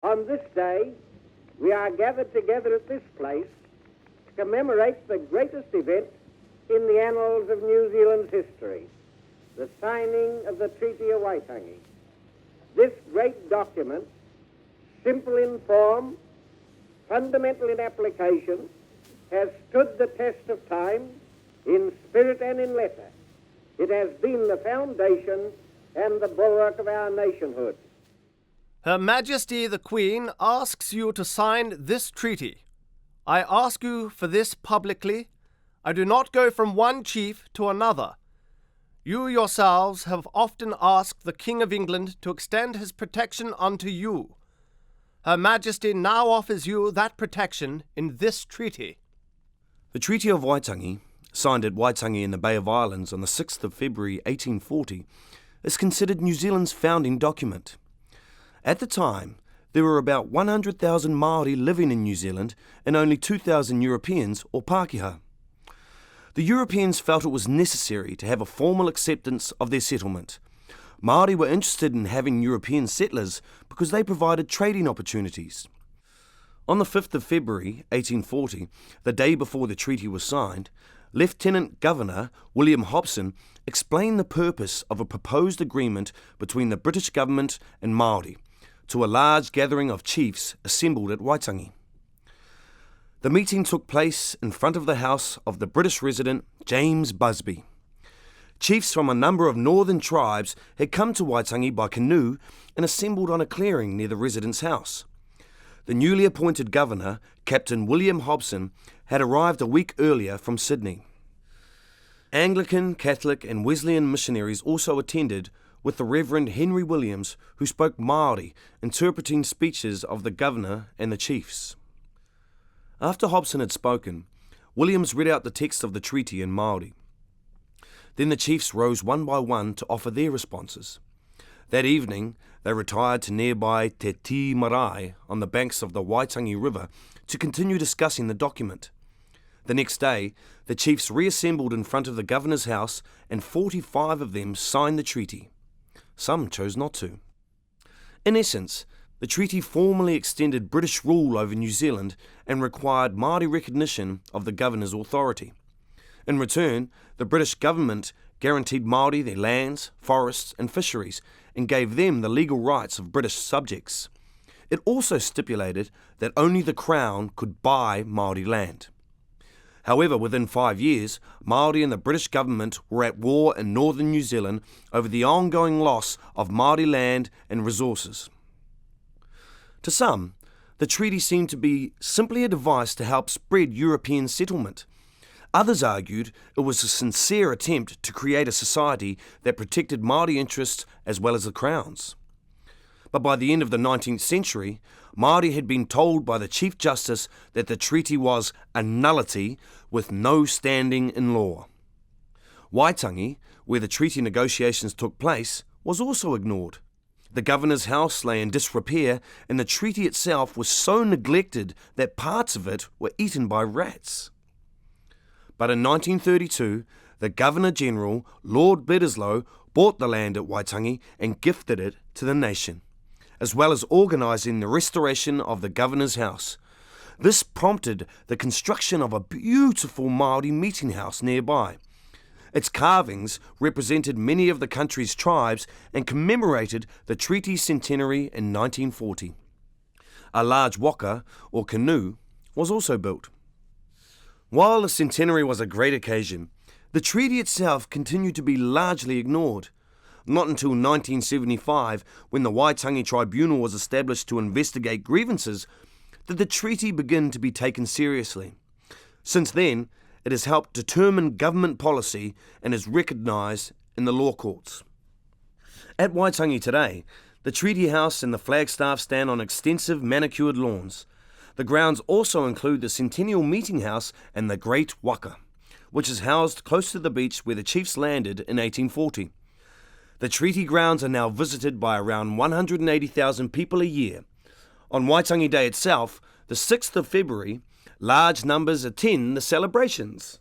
On this day, we are gathered together at this place to commemorate the greatest event in the annals of New Zealand's history, the signing of the Treaty of Waitangi. This great document, simple in form, fundamental in application, has stood the test of time in spirit and in letter. It has been the foundation and the bulwark of our nationhood. Her Majesty the Queen asks you to sign this treaty. I ask you for this publicly. I do not go from one chief to another. You yourselves have often asked the King of England to extend his protection unto you. Her Majesty now offers you that protection in this treaty. The Treaty of Waitangi, signed at Waitangi in the Bay of Islands on the 6th of February 1840, is considered New Zealand's founding document. At the time, there were about 100,000 Māori living in New Zealand and only 2,000 Europeans or Pākehā. The Europeans felt it was necessary to have a formal acceptance of their settlement. Māori were interested in having European settlers because they provided trading opportunities. On the 5th of February 1840, the day before the treaty was signed, Lieutenant Governor William Hobson explained the purpose of a proposed agreement between the British government and Māori to a large gathering of chiefs assembled at Waitangi. The meeting took place in front of the house of the British resident James Busby. Chiefs from a number of northern tribes had come to Waitangi by canoe and assembled on a clearing near the resident's house. The newly appointed governor, Captain William Hobson, had arrived a week earlier from Sydney. Anglican, Catholic and Wesleyan missionaries also attended, with the Reverend Henry Williams, who spoke Māori, interpreting speeches of the governor and the chiefs. After Hobson had spoken, Williams read out the text of the treaty in Māori. Then the chiefs rose one by one to offer their responses. That evening, they retired to nearby Te Tiriti on the banks of the Waitangi River to continue discussing the document. The next day, the chiefs reassembled in front of the governor's house and 45 of them signed the treaty. Some chose not to. In essence, the treaty formally extended British rule over New Zealand and required Māori recognition of the governor's authority. In return, the British government guaranteed Māori their lands, forests and fisheries and gave them the legal rights of British subjects. It also stipulated that only the Crown could buy Māori land. However, within 5 years, Māori and the British government were at war in northern New Zealand over the ongoing loss of Māori land and resources. To some, the treaty seemed to be simply a device to help spread European settlement. Others argued it was a sincere attempt to create a society that protected Māori interests as well as the Crown's. But by the end of the 19th century, Māori had been told by the Chief Justice that the treaty was a nullity with no standing in law. Waitangi, where the treaty negotiations took place, was also ignored. The governor's house lay in disrepair and the treaty itself was so neglected that parts of it were eaten by rats. But in 1932, the Governor-General, Lord Bledisloe, bought the land at Waitangi and gifted it to the nation, as well as organising the restoration of the governor's house. This prompted the construction of a beautiful Māori meeting house nearby. Its carvings represented many of the country's tribes and commemorated the treaty centenary in 1940. A large waka, or canoe, was also built. While the centenary was a great occasion, the treaty itself continued to be largely ignored. Not until 1975, when the Waitangi Tribunal was established to investigate grievances, did the treaty begin to be taken seriously. Since then, it has helped determine government policy and is recognised in the law courts. At Waitangi today, the Treaty House and the Flagstaff stand on extensive manicured lawns. The grounds also include the Centennial Meeting House and the Great Waka, which is housed close to the beach where the chiefs landed in 1840. The treaty grounds are now visited by around 180,000 people a year. On Waitangi Day itself, the 6th of February, large numbers attend the celebrations.